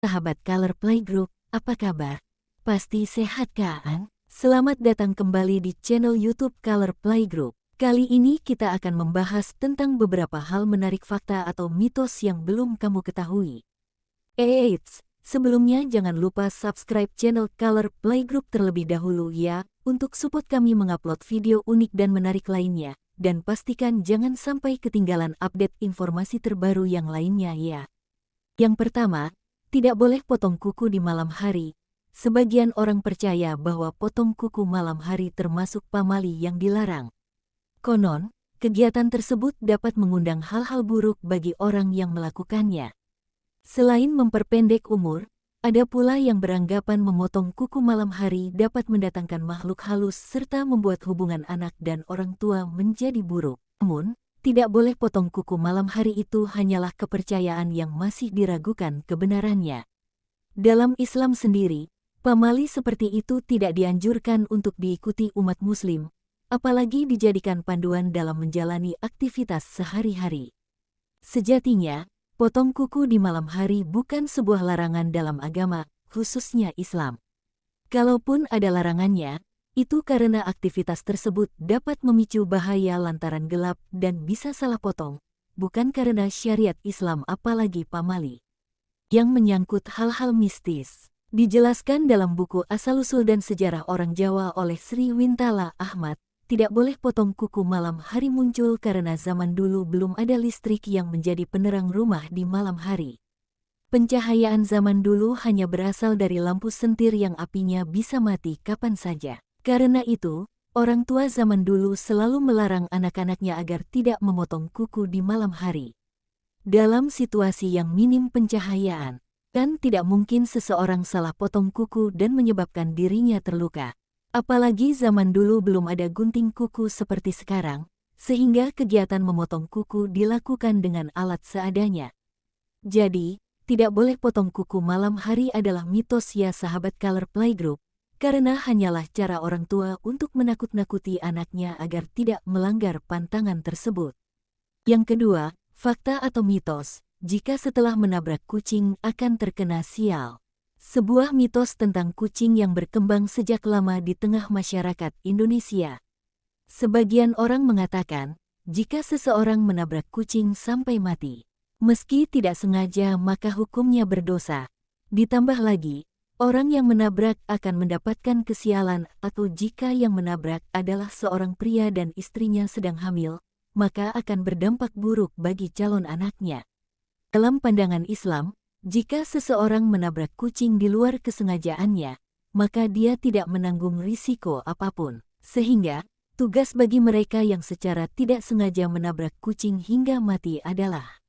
Sahabat Color Play Group, apa kabar? Pasti sehat kan? Selamat datang kembali di channel YouTube Color Play Group. Kali ini kita akan membahas tentang beberapa hal menarik fakta atau mitos yang belum kamu ketahui. Eits, sebelumnya jangan lupa subscribe channel Color Play Group terlebih dahulu ya, untuk support kami mengupload video unik dan menarik lainnya. Dan pastikan jangan sampai ketinggalan update informasi terbaru yang lainnya ya. Yang pertama, tidak boleh potong kuku di malam hari. Sebagian orang percaya bahwa potong kuku malam hari termasuk pamali yang dilarang. Konon, kegiatan tersebut dapat mengundang hal-hal buruk bagi orang yang melakukannya. Selain memperpendek umur, ada pula yang beranggapan memotong kuku malam hari dapat mendatangkan makhluk halus serta membuat hubungan anak dan orang tua menjadi buruk. Namun, tidak boleh potong kuku malam hari itu hanyalah kepercayaan yang masih diragukan kebenarannya. Dalam Islam sendiri, pamali seperti itu tidak dianjurkan untuk diikuti umat muslim, apalagi dijadikan panduan dalam menjalani aktivitas sehari-hari. Sejatinya, potong kuku di malam hari bukan sebuah larangan dalam agama, khususnya Islam. Kalaupun ada larangannya, itu karena aktivitas tersebut dapat memicu bahaya lantaran gelap dan bisa salah potong, bukan karena syariat Islam apalagi pamali. Yang menyangkut hal-hal mistis, dijelaskan dalam buku Asal-Usul dan Sejarah Orang Jawa oleh Sri Wintala Ahmad, tidak boleh potong kuku malam hari muncul karena zaman dulu belum ada listrik yang menjadi penerang rumah di malam hari. Pencahayaan zaman dulu hanya berasal dari lampu sentir yang apinya bisa mati kapan saja. Karena itu, orang tua zaman dulu selalu melarang anak-anaknya agar tidak memotong kuku di malam hari. Dalam situasi yang minim pencahayaan, kan tidak mungkin seseorang salah potong kuku dan menyebabkan dirinya terluka. Apalagi zaman dulu belum ada gunting kuku seperti sekarang, sehingga kegiatan memotong kuku dilakukan dengan alat seadanya. Jadi, tidak boleh potong kuku malam hari adalah mitos ya sahabat Color Play Group. Karena hanyalah cara orang tua untuk menakut-nakuti anaknya agar tidak melanggar pantangan tersebut. Yang kedua, fakta atau mitos, jika setelah menabrak kucing akan terkena sial. Sebuah mitos tentang kucing yang berkembang sejak lama di tengah masyarakat Indonesia. Sebagian orang mengatakan, jika seseorang menabrak kucing sampai mati, meski tidak sengaja maka hukumnya berdosa. Ditambah lagi, orang yang menabrak akan mendapatkan kesialan atau jika yang menabrak adalah seorang pria dan istrinya sedang hamil, maka akan berdampak buruk bagi calon anaknya. Dalam pandangan Islam, jika seseorang menabrak kucing di luar kesengajaannya, maka dia tidak menanggung risiko apapun. Sehingga, tugas bagi mereka yang secara tidak sengaja menabrak kucing hingga mati adalah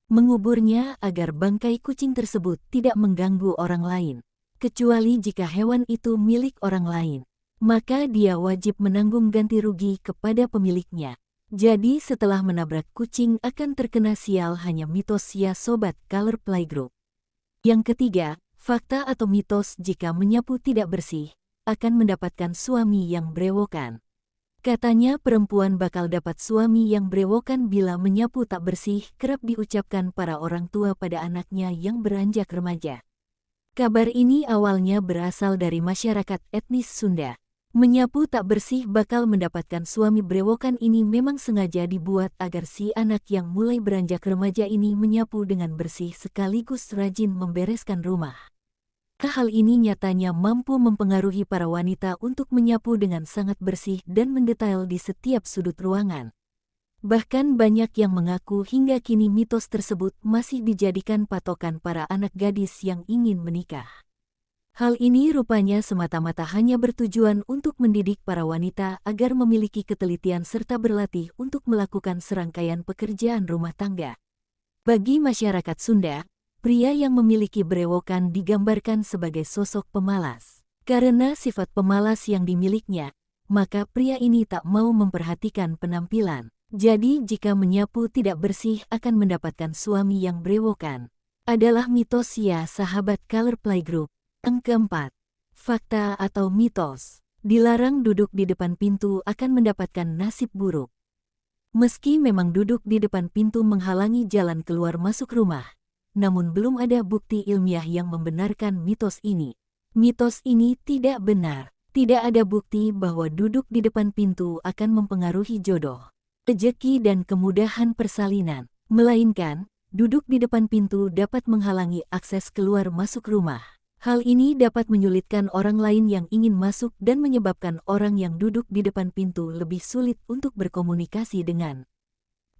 menguburnya agar bangkai kucing tersebut tidak mengganggu orang lain. Kecuali jika hewan itu milik orang lain, maka dia wajib menanggung ganti rugi kepada pemiliknya. Jadi setelah menabrak kucing akan terkena sial hanya mitos ya sobat Color Play Group. Yang ketiga, fakta atau mitos jika menyapu tidak bersih, akan mendapatkan suami yang brewokan. Katanya perempuan bakal dapat suami yang brewokan bila menyapu tak bersih kerap diucapkan para orang tua pada anaknya yang beranjak remaja. Kabar ini awalnya berasal dari masyarakat etnis Sunda. Menyapu tak bersih bakal mendapatkan suami brewokan ini memang sengaja dibuat agar si anak yang mulai beranjak remaja ini menyapu dengan bersih sekaligus rajin membereskan rumah. Hal ini nyatanya mampu mempengaruhi para wanita untuk menyapu dengan sangat bersih dan mendetail di setiap sudut ruangan. Bahkan banyak yang mengaku hingga kini mitos tersebut masih dijadikan patokan para anak gadis yang ingin menikah. Hal ini rupanya semata-mata hanya bertujuan untuk mendidik para wanita agar memiliki ketelitian serta berlatih untuk melakukan serangkaian pekerjaan rumah tangga. Bagi masyarakat Sunda, pria yang memiliki brewokan digambarkan sebagai sosok pemalas. Karena sifat pemalas yang dimilikinya, maka pria ini tak mau memperhatikan penampilan. Jadi jika menyapu tidak bersih akan mendapatkan suami yang brewokan. Adalah mitos ya sahabat Color Play Group. Yang keempat, fakta atau mitos. Dilarang duduk di depan pintu akan mendapatkan nasib buruk. Meski memang duduk di depan pintu menghalangi jalan keluar masuk rumah, namun belum ada bukti ilmiah yang membenarkan mitos ini. Mitos ini tidak benar. Tidak ada bukti bahwa duduk di depan pintu akan mempengaruhi jodoh, rezeki dan kemudahan persalinan. Melainkan, duduk di depan pintu dapat menghalangi akses keluar masuk rumah. Hal ini dapat menyulitkan orang lain yang ingin masuk dan menyebabkan orang yang duduk di depan pintu lebih sulit untuk berkomunikasi dengan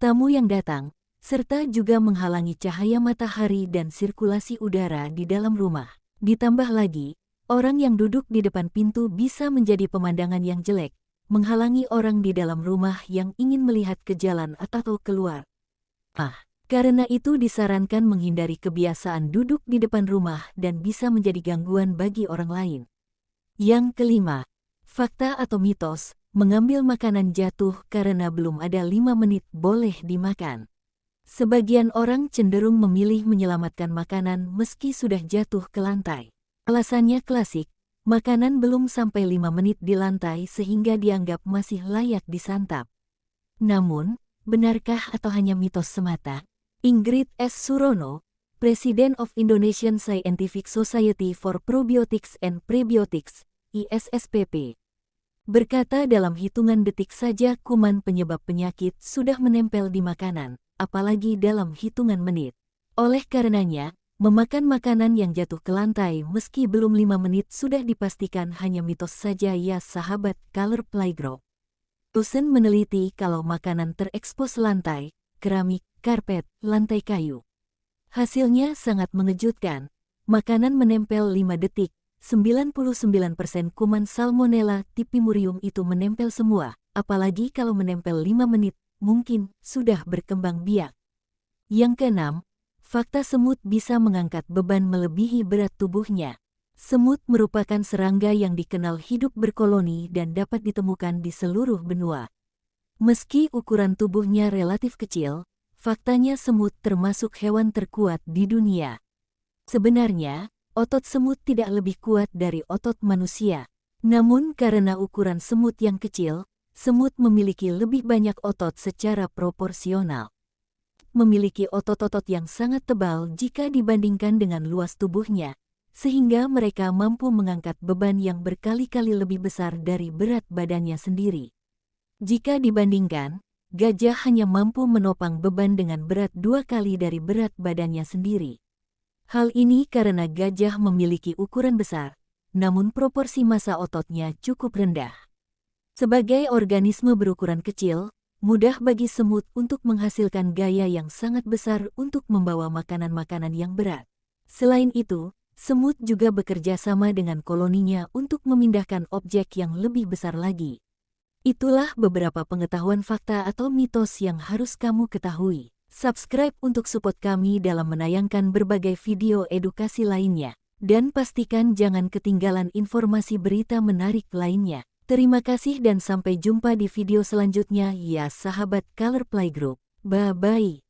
tamu yang datang, serta juga menghalangi cahaya matahari dan sirkulasi udara di dalam rumah. Ditambah lagi, orang yang duduk di depan pintu bisa menjadi pemandangan yang jelek, menghalangi orang di dalam rumah yang ingin melihat ke jalan atau keluar. Karena itu disarankan menghindari kebiasaan duduk di depan rumah dan bisa menjadi gangguan bagi orang lain. Yang kelima, fakta atau mitos, mengambil makanan jatuh karena belum ada 5 menit boleh dimakan. Sebagian orang cenderung memilih menyelamatkan makanan meski sudah jatuh ke lantai. Alasannya klasik, makanan belum sampai 5 menit di lantai sehingga dianggap masih layak disantap. Namun, benarkah atau hanya mitos semata? Ingrid S. Surono, Presiden of Indonesian Scientific Society for Probiotics and Prebiotics, ISSPP, berkata dalam hitungan detik saja kuman penyebab penyakit sudah menempel di makanan, apalagi dalam hitungan menit. Oleh karenanya, memakan makanan yang jatuh ke lantai meski belum 5 menit sudah dipastikan hanya mitos saja ya sahabat Color Playgroup. Tusen meneliti kalau makanan terekspos lantai, keramik, karpet, lantai kayu. Hasilnya sangat mengejutkan. Makanan menempel 5 detik, 99% kuman Salmonella typhimurium itu menempel semua, apalagi kalau menempel 5 menit, mungkin sudah berkembang biak. Yang keenam, fakta semut bisa mengangkat beban melebihi berat tubuhnya. Semut merupakan serangga yang dikenal hidup berkoloni dan dapat ditemukan di seluruh benua. Meski ukuran tubuhnya relatif kecil, faktanya semut termasuk hewan terkuat di dunia. Sebenarnya, otot semut tidak lebih kuat dari otot manusia. Namun karena ukuran semut yang kecil, semut memiliki lebih banyak otot secara proporsional. Memiliki otot-otot yang sangat tebal jika dibandingkan dengan luas tubuhnya, sehingga mereka mampu mengangkat beban yang berkali-kali lebih besar dari berat badannya sendiri. Jika dibandingkan, gajah hanya mampu menopang beban dengan berat 2 kali dari berat badannya sendiri. Hal ini karena gajah memiliki ukuran besar, namun proporsi massa ototnya cukup rendah. Sebagai organisme berukuran kecil, mudah bagi semut untuk menghasilkan gaya yang sangat besar untuk membawa makanan-makanan yang berat. Selain itu, semut juga bekerja sama dengan koloninya untuk memindahkan objek yang lebih besar lagi. Itulah beberapa pengetahuan fakta atau mitos yang harus kamu ketahui. Subscribe untuk support kami dalam menayangkan berbagai video edukasi lainnya. Dan pastikan jangan ketinggalan informasi berita menarik lainnya. Terima kasih dan sampai jumpa di video selanjutnya ya sahabat Color Playgroup. Bye-bye.